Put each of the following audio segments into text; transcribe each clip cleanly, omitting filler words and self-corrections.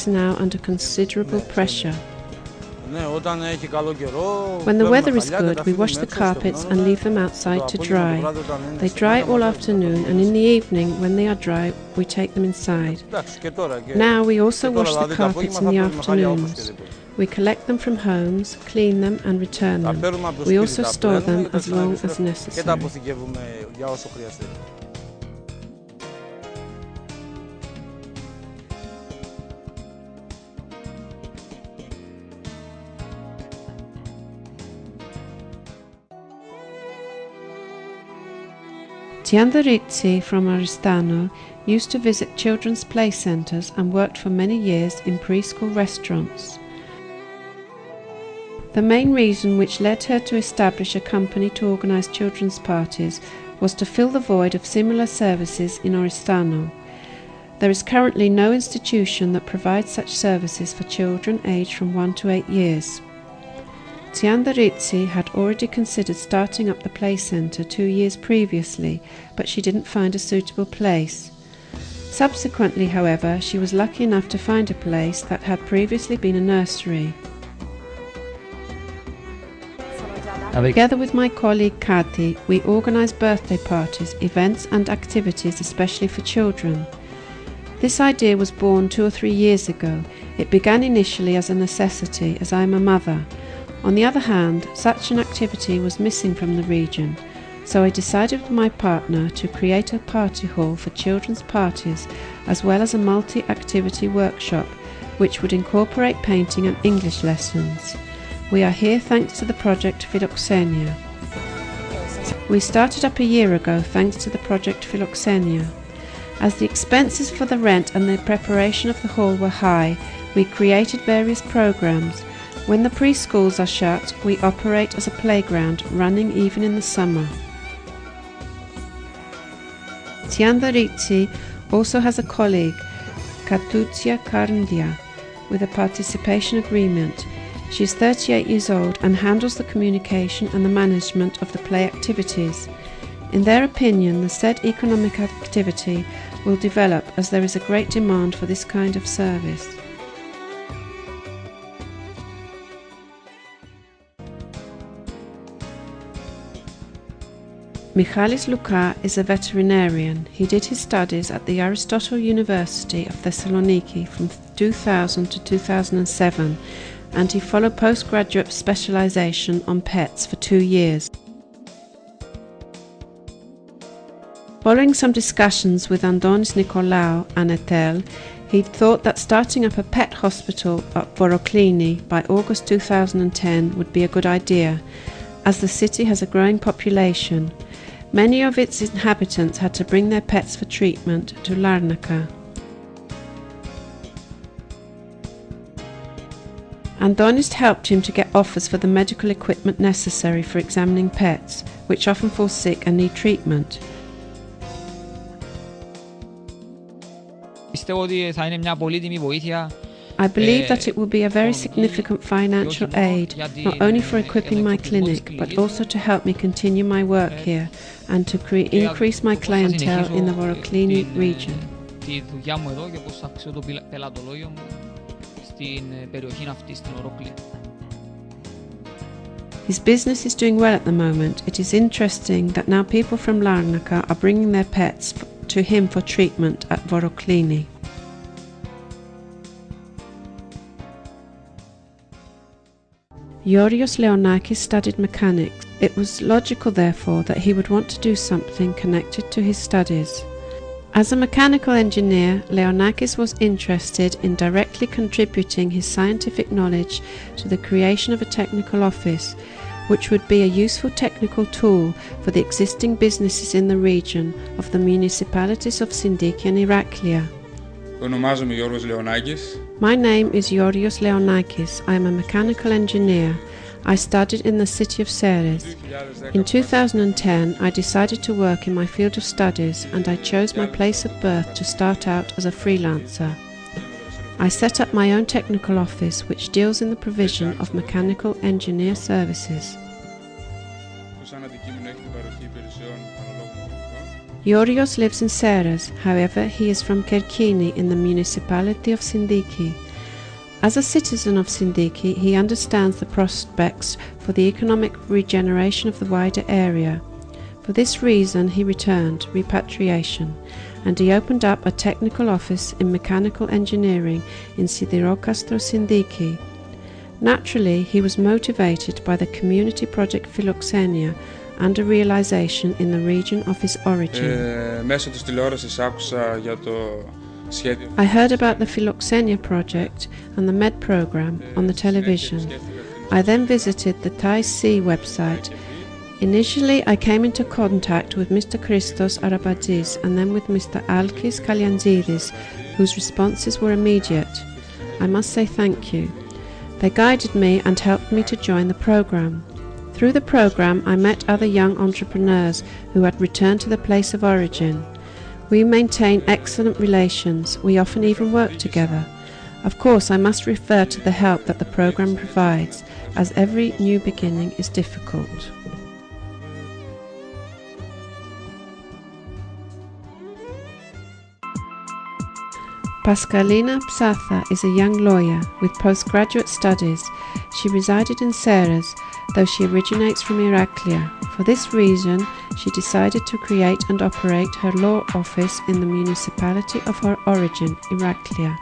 now under considerable pressure. When the weather is good, we wash the carpets and leave them outside to dry. They dry all afternoon, and in the evening, when they are dry, we take them inside. Now we also wash the carpets in the afternoons. We collect them from homes, clean them and return them. We also store them as long as necessary. Tiandarizzi from Oristano used to visit children's play centres and worked for many years in preschool restaurants. The main reason which led her to establish a company to organise children's parties was to fill the void of similar services in Oristano. There is currently no institution that provides such services for children aged from 1 to 8 years. Tiandarizzi had already considered starting up the play centre 2 years previously, but she didn't find a suitable place. Subsequently, however, she was lucky enough to find a place that had previously been a nursery. Together with my colleague Kati, we organise birthday parties, events and activities especially for children. This idea was born 2 or 3 years ago. It began initially as a necessity, as I am a mother. On the other hand, such an activity was missing from the region, so I decided with my partner to create a party hall for children's parties as well as a multi-activity workshop which would incorporate painting and English lessons. We are here thanks to the project Philoxenia. We started up a year ago thanks to the project Philoxenia. As the expenses for the rent and the preparation of the hall were high, we created various programs. When the preschools are shut, we operate as a playground, running even in the summer. Tiandarizzi also has a colleague, Katuzia Karndia, with a participation agreement. She is 38 years old and handles the communication and the management of the play activities. In their opinion, the said economic activity will develop as there is a great demand for this kind of service. Michalis Luka is a veterinarian. He did his studies at the Aristotle University of Thessaloniki from 2000 to 2007, and he followed postgraduate specialization on pets for 2 years. Following some discussions with Andonis Nicolaou and Etel, he thought that starting up a pet hospital at Voroklini by August 2010 would be a good idea, as the city has a growing population. Many of its inhabitants had to bring their pets for treatment to Larnaca. Andonis helped him to get offers for the medical equipment necessary for examining pets, which often fall sick and need treatment. I believe that it will be a very significant financial aid, not only for equipping my clinic, but also to help me continue my work here and to increase my clientele in the Voroklini region. His business is doing well at the moment. It is interesting that now people from Larnaca are bringing their pets to him for treatment at Voroklini. Yorios Leonakis studied mechanics. It was logical, therefore, that he would want to do something connected to his studies. As a mechanical engineer, Leonakis was interested in directly contributing his scientific knowledge to the creation of a technical office, which would be a useful technical tool for the existing businesses in the region of the municipalities of Sindiki and Iraklia. My name is Yorios Leonakis. I am a mechanical engineer. I studied in the city of Ceres. In 2010, I decided to work in my field of studies and I chose my place of birth to start out as a freelancer. I set up my own technical office which deals in the provision of mechanical engineer services. Yorios lives in Ceres, however he is from Kerkini in the municipality of Sindiki. As a citizen of Sindiki, he understands the prospects for the economic regeneration of the wider area. For this reason he returned, repatriation, and he opened up a technical office in mechanical engineering in Sidirokastro Sindiki. Naturally, he was motivated by the community project Philoxenia and a realization in the region of his origin. I heard about the Philoxenia project and the MED program on the television. I then visited the Thai Sea website. Initially, I came into contact with Mr. Christos Arabadzis and then with Mr. Alkis Kalyanzidis, whose responses were immediate. I must say thank you. They guided me and helped me to join the program. Through the program, I met other young entrepreneurs who had returned to the place of origin. We maintain excellent relations. We often even work together. Of course, I must refer to the help that the program provides, as every new beginning is difficult. Pascalina Psatha is a young lawyer with postgraduate studies. She resided in Ceres, though she originates from Iraklia. For this reason, she decided to create and operate her law office in the municipality of her origin, Iraklia.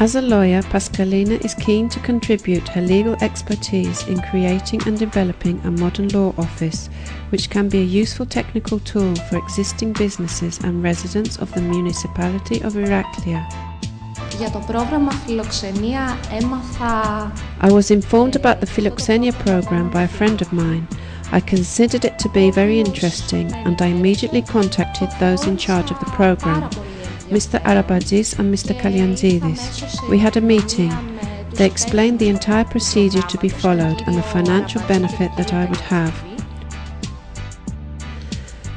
As a lawyer, Pascalina is keen to contribute her legal expertise in creating and developing a modern law office, which can be a useful technical tool for existing businesses and residents of the municipality of Iraklia. Για το πρόγραμμα Φιλοξενία έμαθα... I was informed about the Philoxenia program by a friend of mine. I considered it to be very interesting and I immediately contacted those in charge of the program, Mr. Arabadzis and Mr. Kalyanzidis. We had a meeting. They explained the entire procedure to be followed and the financial benefit that I would have.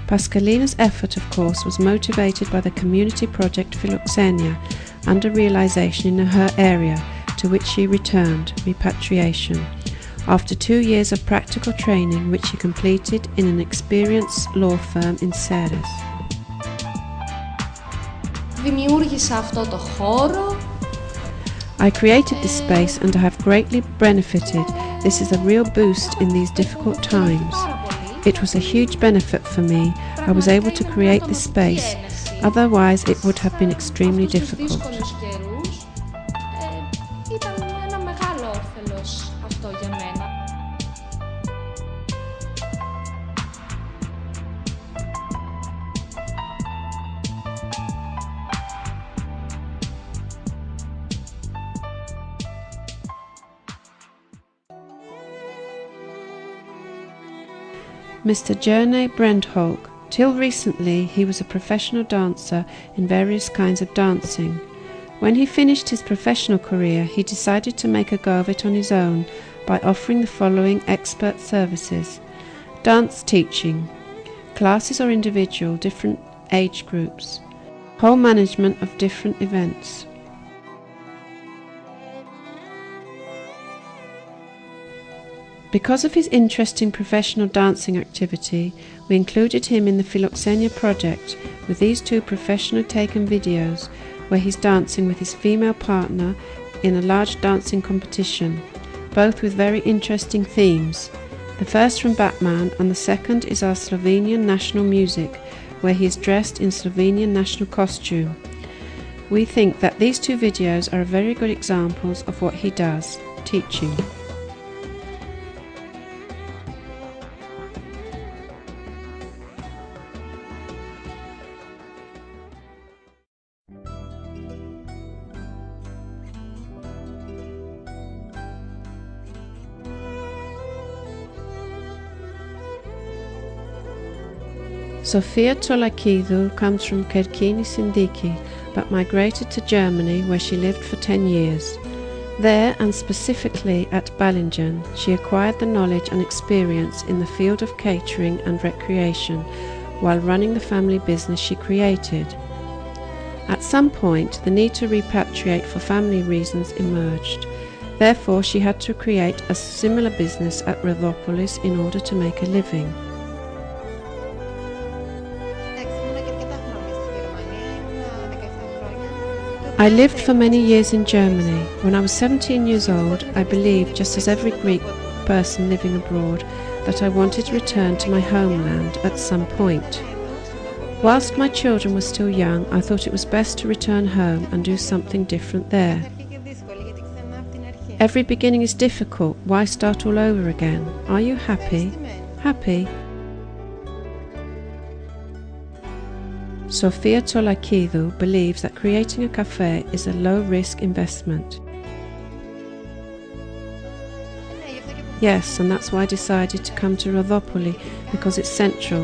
Pascalina's effort, of course, was motivated by the community project Philoxenia and a realization in her area, to which she returned, repatriation, after 2 years of practical training which she completed in an experienced law firm in Ceres. Δημιούργησα αυτό το χώρο. I created this space and I have greatly benefited. This is a real boost in these difficult times. It was a huge benefit for me. I was able to create this space. Otherwise, it would have been extremely difficult. Ήταν ένα μεγάλο όφελος αυτό για μένα. Mr. Jerne Brendholk. Till recently, he was a professional dancer in various kinds of dancing. When he finished his professional career, he decided to make a go of it on his own by offering the following expert services: dance teaching, classes or individual, different age groups, whole management of different events. Because of his interest in professional dancing activity, we included him in the Philoxenia project with these 2 professionally taken videos where he's dancing with his female partner in a large dancing competition, both with very interesting themes. The first from Batman and the second is our Slovenian national music, where he is dressed in Slovenian national costume. We think that these 2 videos are very good examples of what he does, teaching. Sofia Tolakidou comes from Kerkini Sindiki, but migrated to Germany where she lived for 10 years. There, and specifically at Balingen, she acquired the knowledge and experience in the field of catering and recreation while running the family business she created. At some point, the need to repatriate for family reasons emerged. Therefore, she had to create a similar business at Rhodopolis in order to make a living. I lived for many years in Germany. When I was 17 years old, I believed, just as every Greek person living abroad, that I wanted to return to my homeland at some point. Whilst my children were still young, I thought it was best to return home and do something different there. Every beginning is difficult. Why start all over again? Are you happy? Happy? Sofia Tolakidou believes that creating a cafe is a low-risk investment. Yes, and that's why I decided to come to Rhodopolis, because it's central.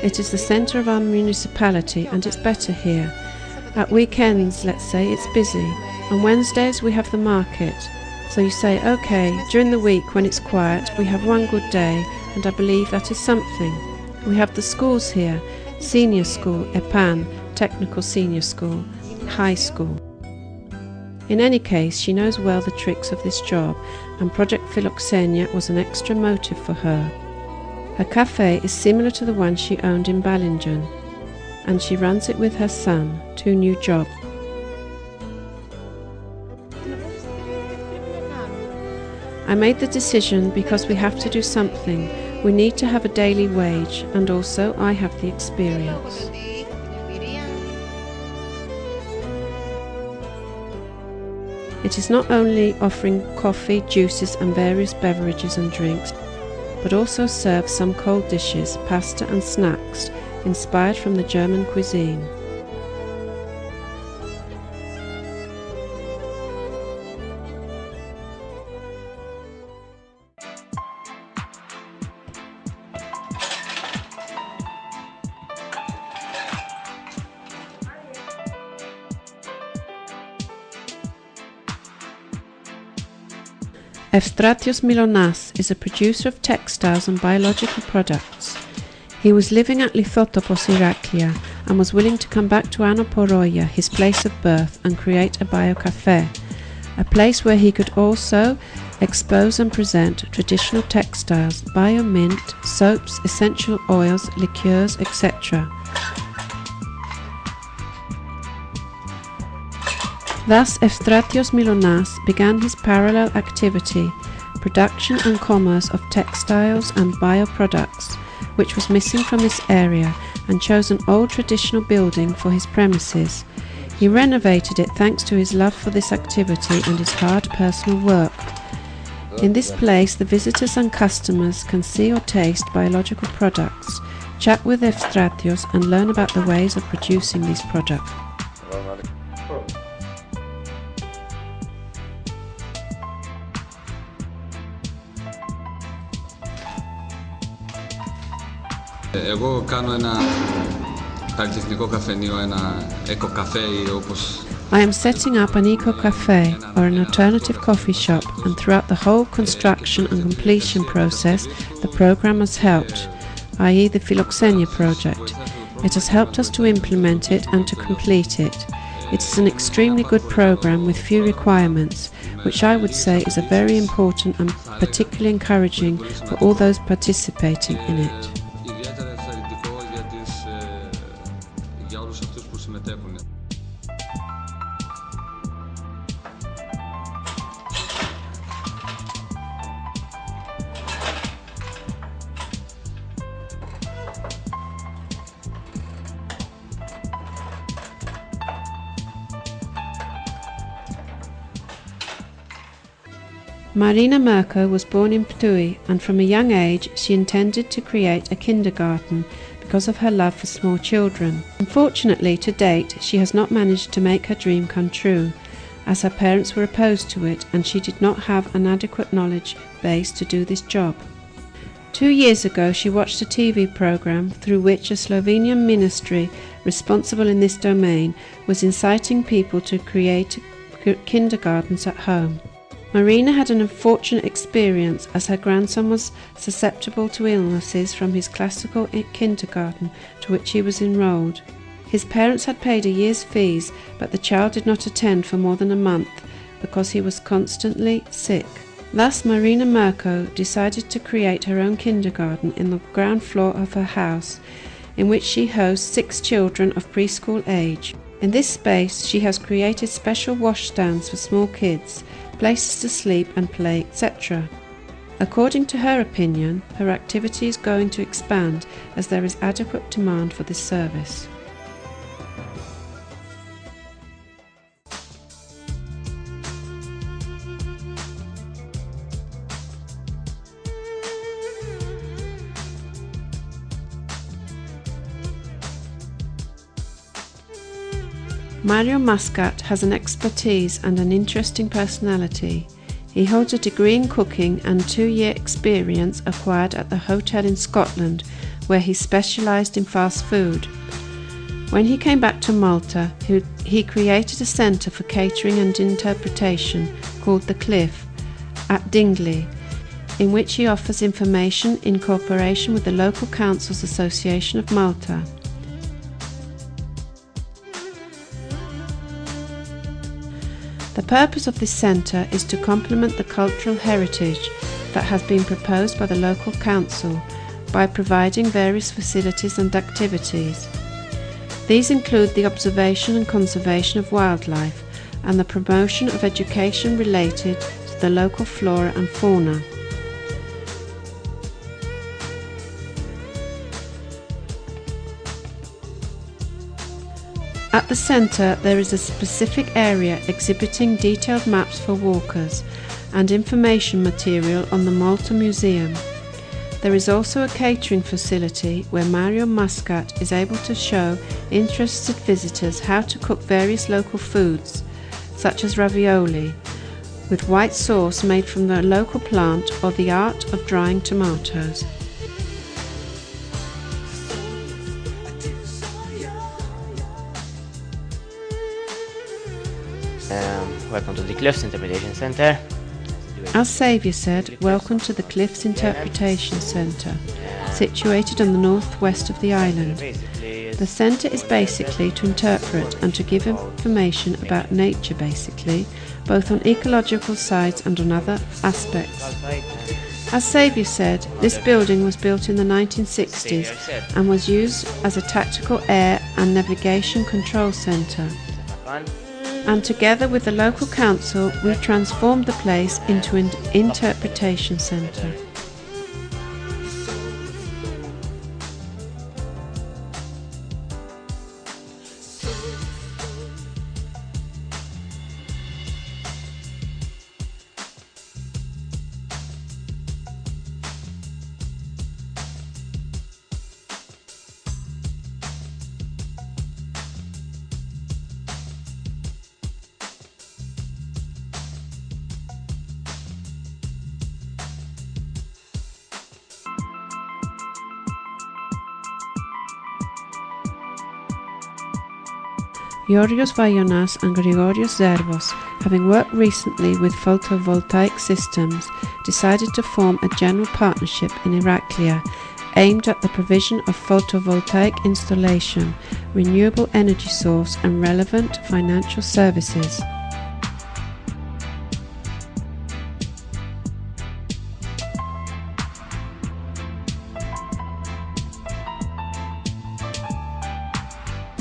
It is the centre of our municipality and it's better here. At weekends, let's say, it's busy. On Wednesdays we have the market. So you say, okay, during the week when it's quiet, we have one good day, and I believe that is something. We have the schools here, senior school, EPAN, technical senior school, high school. In any case, she knows well the tricks of this job, and Project Philoxenia was an extra motive for her. Her cafe is similar to the one she owned in Balingen, and she runs it with her son, 2 new jobs. I made the decision because we have to do something. We need to have a daily wage, and also I have the experience. It is not only offering coffee, juices and various beverages and drinks, but also serves some cold dishes, pasta and snacks, inspired from the German cuisine. Efstratios Milonas is a producer of textiles and biological products. He was living at Lithotopos, Iraklia, and was willing to come back to en04avi, his place of birth, and create a bio-cafe, a place where he could also expose and present traditional textiles, bio-mint, soaps, essential oils, liqueurs, etc. Thus, Efstratios Milonas began his parallel activity, production and commerce of textiles and bioproducts, which was missing from this area, and chose an old traditional building for his premises. He renovated it thanks to his love for this activity and his hard personal work. In this place, the visitors and customers can see or taste biological products, chat with Efstratios and learn about the ways of producing these products. Εγώ κάνω ένα καλλιτεχνικό καφενείο, ένα eco-cafe όπως... I am setting up an eco-cafe or an alternative coffee shop, and throughout the whole construction and completion process the program has helped, i.e. the Philoxenia project. It has helped us to implement it and to complete it. It is an extremely good program with few requirements, which I would say is a very important and particularly encouraging for all those participating in it. Marina Mirko was born in Ptui, and from a young age she intended to create a kindergarten because of her love for small children. Unfortunately, to date, she has not managed to make her dream come true, as her parents were opposed to it and she did not have an adequate knowledge base to do this job. 2 years ago she watched a TV program through which a Slovenian ministry responsible in this domain was inciting people to create kindergartens at home. Marina had an unfortunate experience as her grandson was susceptible to illnesses from his classical kindergarten to which he was enrolled. His parents had paid a year's fees, but the child did not attend for more than a month because he was constantly sick. Thus Marina Mirko decided to create her own kindergarten in the ground floor of her house, in which she hosts 6 children of preschool age. In this space, she has created special wash stands for small kids, places to sleep and play, etc. According to her opinion, her activity is going to expand as there is adequate demand for this service. Mario Muscat has an expertise and an interesting personality. He holds a degree in cooking and 2-year experience acquired at the hotel in Scotland, where he specialised in fast food. When he came back to Malta, he created a centre for catering and interpretation called The Cliff at Dingley, in which he offers information in cooperation with the local Councils Association of Malta. The purpose of this centre is to complement the cultural heritage that has been proposed by the local council by providing various facilities and activities. These include the observation and conservation of wildlife and the promotion of education related to the local flora and fauna. At the centre there is a specific area exhibiting detailed maps for walkers and information material on the Malta Museum. There is also a catering facility where Mario Muscat is able to show interested visitors how to cook various local foods, such as ravioli, with white sauce made from the local plant, or the art of drying tomatoes. Welcome to the Cliffs Interpretation Center. As Saviour said, welcome to the Cliffs Interpretation Centre, situated on the northwest of the island. The centre is basically to interpret and to give information about nature basically, both on ecological sides and on other aspects. As Saviour said, this building was built in the 1960s and was used as a tactical air and navigation control centre. And together with the local council, we transformed the place into an interpretation centre. Georgios Vaionas and Grigorios Zervos, having worked recently with photovoltaic systems, decided to form a general partnership in Iraklia aimed at the provision of photovoltaic installation, renewable energy source and relevant financial services.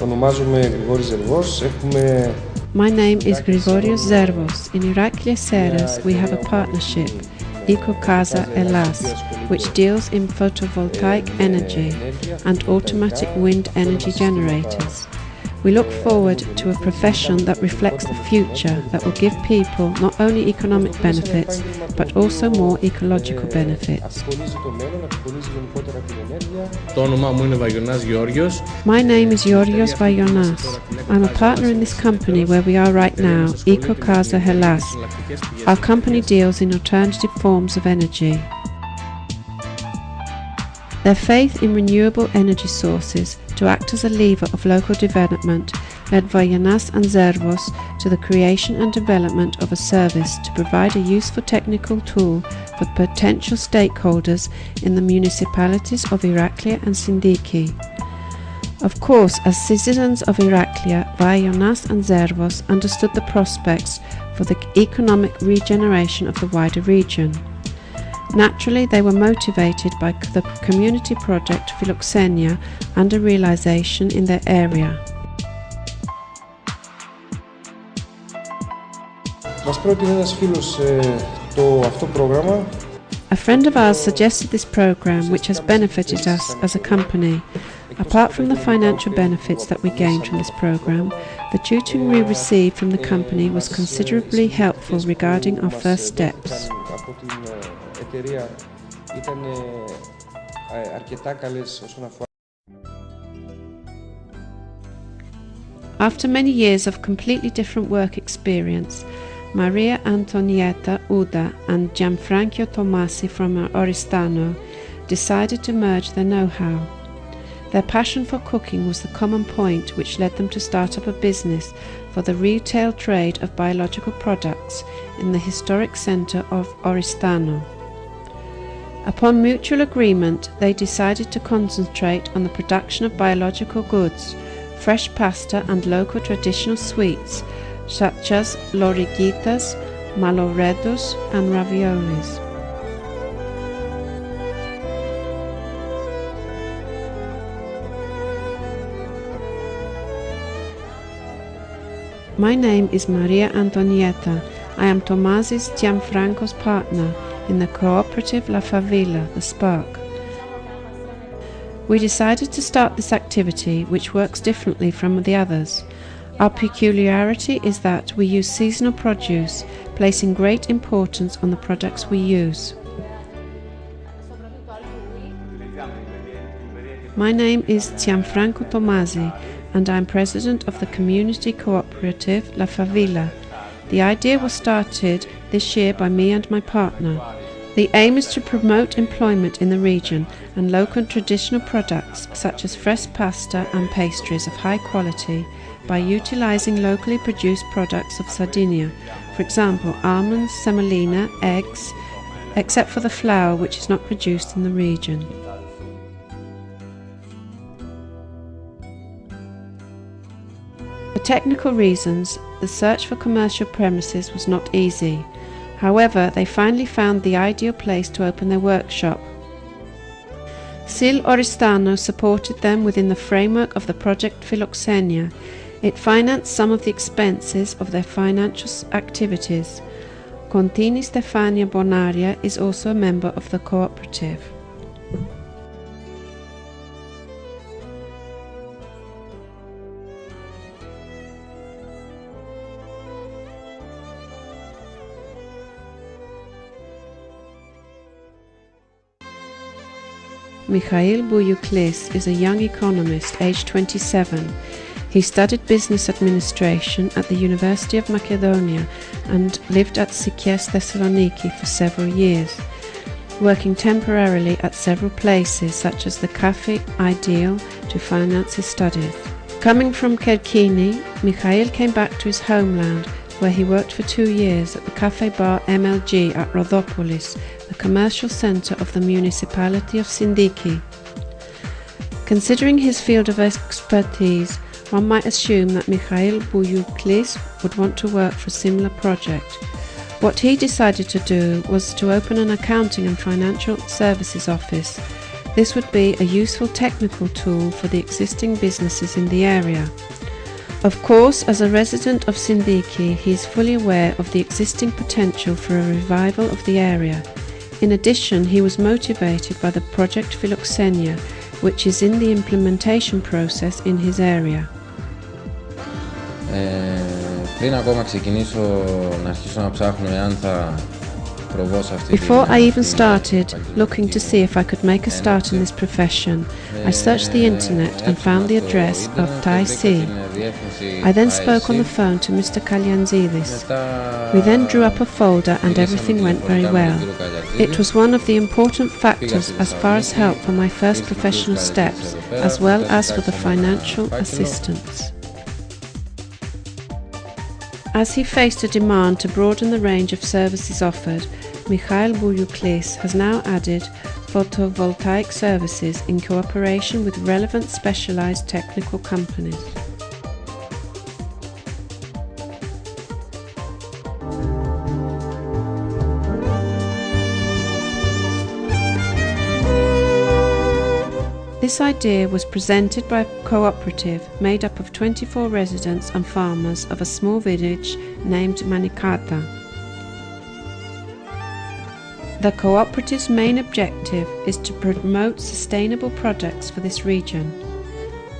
Ονομάζομαι Γρηγόρης Ζερβός. My name is Grigorios Zervos. In Iraklia Seras we have a partnership, Casa Elas, which deals in photovoltaic energy and automatic wind energy generators. We look forward to a profession that reflects the future, that will give people not only economic benefits, but also more ecological benefits. Το όνομά μου είναι Βαγιονάς Γεώργιος. My name is Georgios Vaionas. I'm a partner in this company where we are right now, Casa Hellas. Our company deals in alternative forms of energy. Their faith in renewable energy sources to act as a lever of local development led Vaionas and Zervos to the creation and development of a service to provide a useful technical tool for potential stakeholders in the municipalities of Iraklia and Sindiki. Of course, as citizens of Iraklia, Vaionas and Zervos understood the prospects for the economic regeneration of the wider region. Naturally, they were motivated by the community project Philoxenia and a realization in their area. Μας πρότεινε ένας φίλος αυτό πρόγραμμα. A friend of ours suggested this program, which has benefited us as a company. Apart from the financial benefits that we gained from this program, the tutoring we received from the company was considerably helpful regarding our first steps. After many years of completely different work experience, Maria Antonietta Uda and Gianfranco Tomasi from Oristano decided to merge their know-how. Their passion for cooking was the common point which led them to start up a business for the retail trade of biological products in the historic centre of Oristano. Upon mutual agreement, they decided to concentrate on the production of biological goods, fresh pasta and local traditional sweets such as lorigitas, maloredos and raviolis. My name is Maria Antonietta. I am Tomasi's Gianfranco's partner in the cooperative La Favilla, the Spark. We decided to start this activity, which works differently from the others. Our peculiarity is that we use seasonal produce, placing great importance on the products we use. My name is Gianfranco Tomasi, and I am president of the community cooperative La Favilla. The idea was started this year by me and my partner. The aim is to promote employment in the region and local traditional products such as fresh pasta and pastries of high quality by utilizing locally produced products of Sardinia, for example almonds, semolina, eggs, except for the flour which is not produced in the region. For technical reasons, the search for commercial premises was not easy. However, they finally found the ideal place to open their workshop. SIL Oristano supported them within the framework of the project Philoxenia. It financed some of the expenses of their financial activities. Contini Stefania Bonaria is also a member of the cooperative. Mikhail Bouyouklis is a young economist aged 27. He studied business administration at the University of Macedonia and lived at Sikias Thessaloniki for several years, working temporarily at several places such as the Cafe Ideal to finance his studies. Coming from Kerkini, Mikhail came back to his homeland where he worked for 2 years at the cafe bar MLG at Rhodopolis, the commercial centre of the municipality of Sindiki. Considering his field of expertise, one might assume that Mikhail Bouyouklis would want to work for a similar project. What he decided to do was to open an accounting and financial services office. This would be a useful technical tool for the existing businesses in the area. Of course, as a resident of Sindiki, he is fully aware of the existing potential for a revival of the area. In addition, he was motivated by the project Philoxenia, which is in the implementation process in his area. Πριν ακόμα ξεκινήσω να αρχίσω να ψάχνω εάν θα προβώ σε αυτή Before I even started looking to see if I could make a start in this profession, I searched the internet and found the address of Tai Si. I then spoke on the phone to Mr. Kalyanzidis. We then drew up a folder and everything went very well. It was one of the important factors as far as help for my first professional steps, as well as for the financial assistance. As he faced a demand to broaden the range of services offered, Mikhail Bouyouklis has now added photovoltaic services in cooperation with relevant specialized technical companies. This idea was presented by a cooperative made up of 24 residents and farmers of a small village named Manikata. The cooperative's main objective is to promote sustainable products for this region.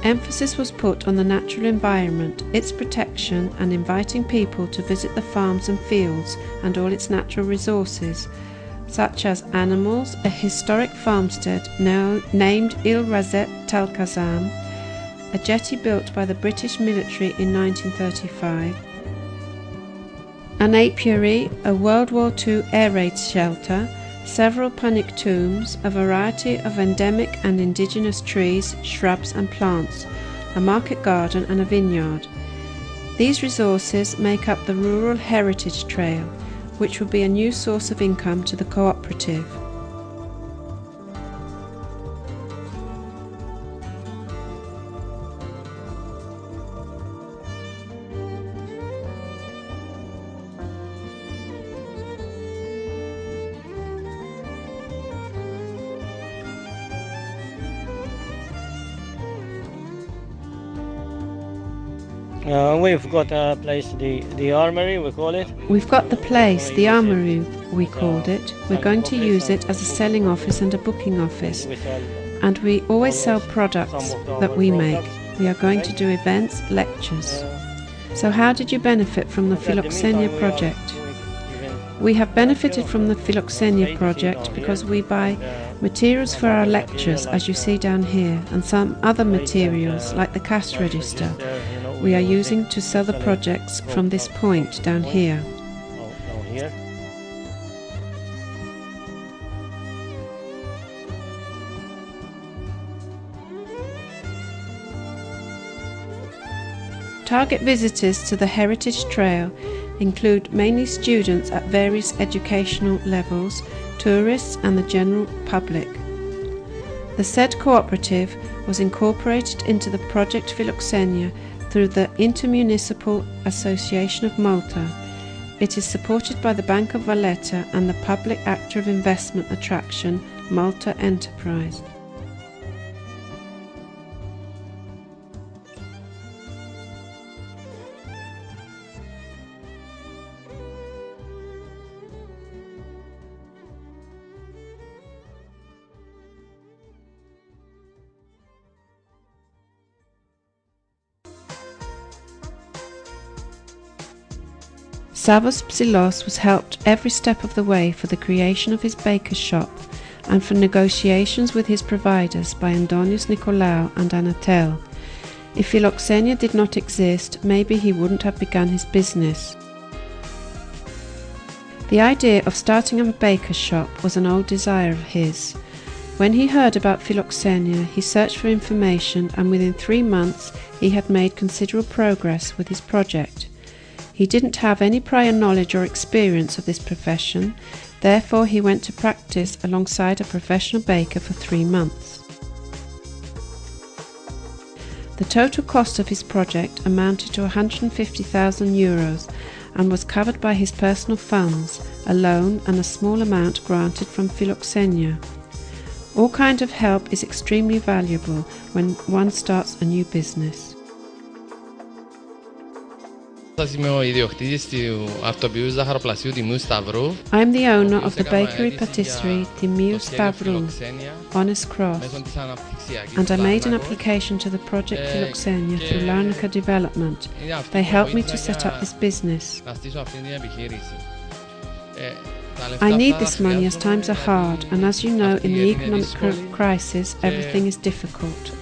Emphasis was put on the natural environment, its protection, and inviting people to visit the farms and fields and all its natural resources, such as animals, a historic farmstead now named en04avi, a jetty built by the British military in 1935, an apiary, a World War II air raid shelter, several punic tombs, a variety of endemic and indigenous trees, shrubs and plants, a market garden and a vineyard. These resources make up the Rural Heritage Trail, which will be a new source of income to the cooperative. We've got a place, the armory, we call it. We've got the place, the armory, we called it. We're going to use it as a selling office and a booking office. And we always sell products that we make. We are going to do events, lectures. So how did you benefit from the Philoxenia project? We have benefited from the Philoxenia project because we buy materials for our lectures, as you see down here, and some other materials like the cash register we are using to sell the projects from this point down here. Target visitors to the Heritage Trail include mainly students at various educational levels, tourists and the general public. The said cooperative was incorporated into the Project Philoxenia through the Intermunicipal Association of Malta. It is supported by the Bank of Valletta and the public actor of investment attraction Malta Enterprise. Savos Psilos was helped every step of the way for the creation of his baker's shop and for negotiations with his providers by Andonius Nicolaou and Anatel. If Philoxenia did not exist, maybe he wouldn't have begun his business. The idea of starting a baker's shop was an old desire of his. When he heard about Philoxenia, he searched for information, and within 3 months he had made considerable progress with his project. He didn't have any prior knowledge or experience of this profession, therefore he went to practice alongside a professional baker for 3 months. The total cost of his project amounted to €150,000 and was covered by his personal funds, a loan and a small amount granted from Philoxenia. All kind of help is extremely valuable when one starts a new business. I am the owner of the bakery patisserie Timiou Stavrou, Honest Cross, and I made an application to the project Philoxenia through Larnaca Development. They helped me to set up this business. I need this money as times are hard, and as you know, in the economic crisis, everything is difficult.